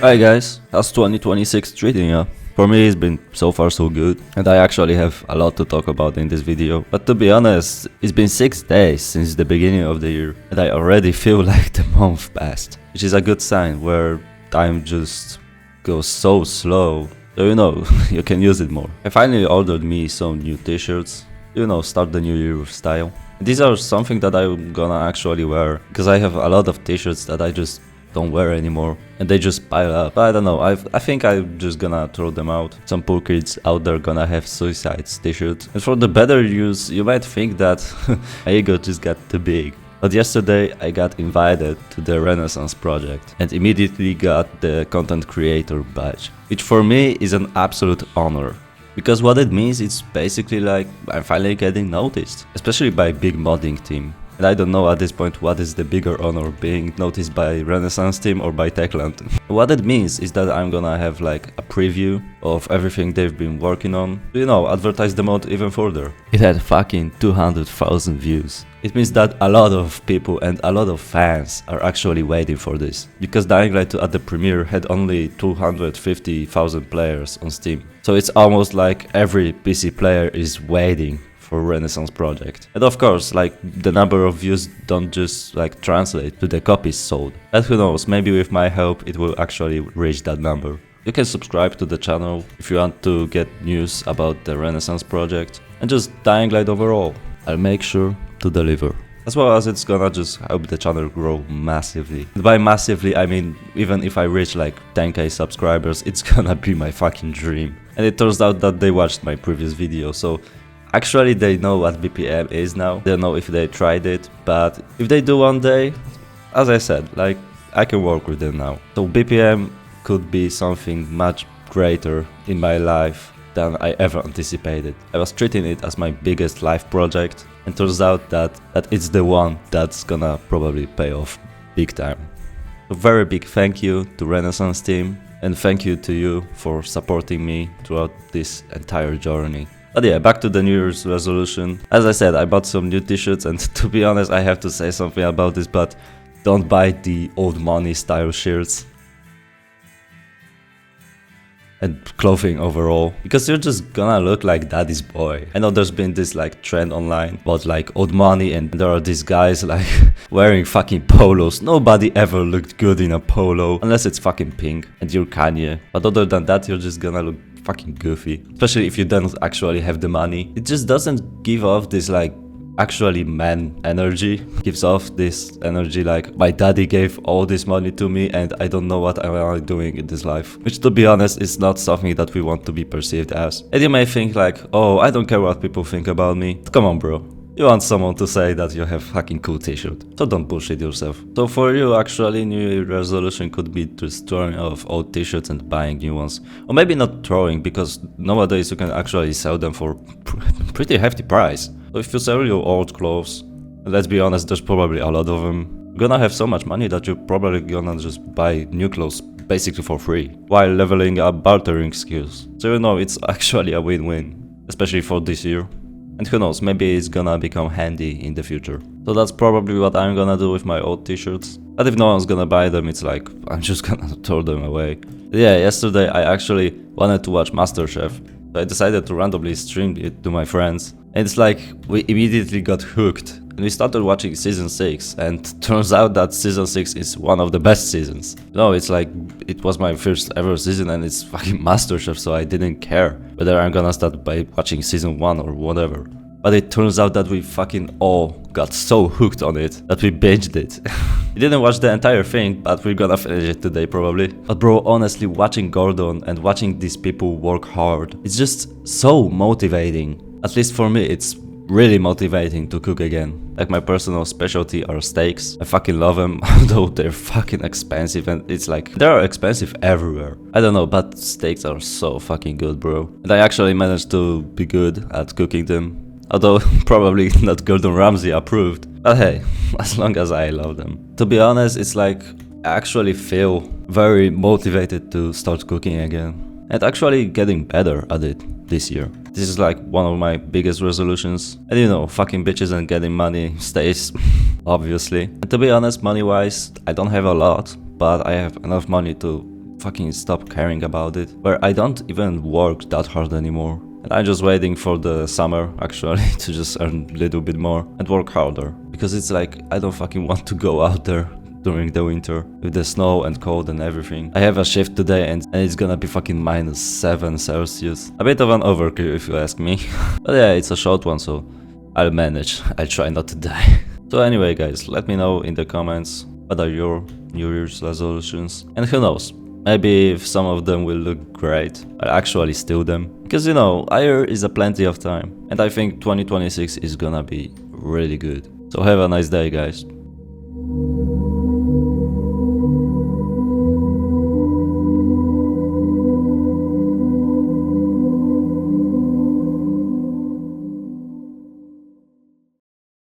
Hi guys, how's 2026 treating you? For me it's been so far so good, and I actually have a lot to talk about in this video. But to be honest, it's been 6 days since the beginning of the year, and I already feel like the month passed, which is a good sign where time just goes so slow. So you can use it more. I finally ordered me some new t-shirts, start the new year with style. These are something that I'm gonna actually wear, because I have a lot of t-shirts that I just don't wear anymore, and they just pile up. I don't know, I think I'm just gonna throw them out. Some poor kids out there gonna have Suicides t-shirts. And for the better use, you might think that my ego just got too big. But yesterday I got invited to the Renaissance project and immediately got the content creator badge, which for me is an absolute honor. Because what it means, it's basically like I'm finally getting noticed, especially by big modding team. And I don't know at this point what is the bigger honor, being noticed by Renaissance team or by Techland. What it means is that I'm gonna have like a preview of everything they've been working on, advertise the mod even further. It had fucking 200,000 views. It means that a lot of people and a lot of fans are actually waiting for this, because Dying Light 2 at the premiere had only 250,000 players on Steam. So it's almost like every PC player is waiting for Renaissance project. And of course, like, the number of views don't just like translate to the copies sold. And who knows, maybe with my help it will actually reach that number. You can subscribe to the channel if you want to get news about the Renaissance project and just Dying Light overall. I'll make sure to deliver. As well as it's gonna just help the channel grow massively. And by massively I mean, even if I reach like 10k subscribers, it's gonna be my fucking dream. And it turns out that they watched my previous video, so actually they know what BPM is now. They don't know if they tried it, but if they do one day, as I said, like, I can work with them now. So BPM could be something much greater in my life than I ever anticipated. I was treating it as my biggest life project, and turns out that it's the one that's gonna probably pay off big time. A very big thank you to Renaissance team, and thank you to you for supporting me throughout this entire journey. But yeah, back to the New Year's resolution. As I said, I bought some new t-shirts, and to be honest, I have to say something about this, but don't buy the old money style shirts and clothing overall, because you're just gonna look like daddy's boy. I know there's been this like trend online about like old money, and there are these guys like wearing fucking polos. Nobody ever looked good in a polo unless it's fucking pink and you're Kanye. But other than that, you're just gonna look fucking goofy, especially if you don't actually have the money. It just doesn't give off this like actually man energy. It gives off this energy like my daddy gave all this money to me and I don't know what I'm doing in this life, which to be honest is not something that we want to be perceived as. And you may think like, oh, I don't care what people think about me. Come on, bro. You want someone to say that you have fucking cool t-shirt, so don't bullshit yourself. So for you, actually, New Year resolution could be just throwing off old t-shirts and buying new ones. Or maybe not throwing, because nowadays you can actually sell them for pretty hefty price. So if you sell your old clothes, and let's be honest, there's probably a lot of them, you're gonna have so much money that you're probably gonna just buy new clothes basically for free, while leveling up bartering skills. So it's actually a win-win, especially for this year. And who knows, maybe it's gonna become handy in the future. So that's probably what I'm gonna do with my old t-shirts. But if no one's gonna buy them, it's like, I'm just gonna throw them away. Yeah, yesterday I actually wanted to watch MasterChef. So I decided to randomly stream it to my friends. And it's like, we immediately got hooked. And we started watching season 6, and turns out that season 6 is one of the best seasons. It's like, it was my first ever season and it's fucking MasterChef, so I didn't care whether I'm gonna start by watching season 1 or whatever. But it turns out that we fucking all got so hooked on it that we binged it. We didn't watch the entire thing, but we're gonna finish it today probably. But bro, honestly, watching Gordon and watching these people work hard, it's just so motivating. At least for me, it's really motivating to cook again. Like, my personal specialty are steaks. I fucking love them, although they're fucking expensive, and it's like, they're expensive everywhere. I don't know, but steaks are so fucking good, bro. And I actually managed to be good at cooking them. Although probably not Gordon Ramsay approved. But hey, as long as I love them. To be honest, it's like, I actually feel very motivated to start cooking again. And actually getting better at it this year. This is like one of my biggest resolutions. And fucking bitches and getting money stays, obviously. And to be honest, money-wise, I don't have a lot, but I have enough money to fucking stop caring about it, where I don't even work that hard anymore. And I'm just waiting for the summer, actually, to just earn a little bit more and work harder. Because it's like, I don't fucking want to go out there during the winter with the snow and cold and everything. I have a shift today and it's gonna be fucking -7 Celsius. A bit of an overkill if you ask me. But yeah, it's a short one, so I'll manage. I'll try not to die. So anyway guys, let me know in the comments what are your New Year's resolutions. And who knows, maybe if some of them will look great, I'll actually steal them. Because you know, a year is a plenty of time. And I think 2026 is gonna be really good. So have a nice day guys.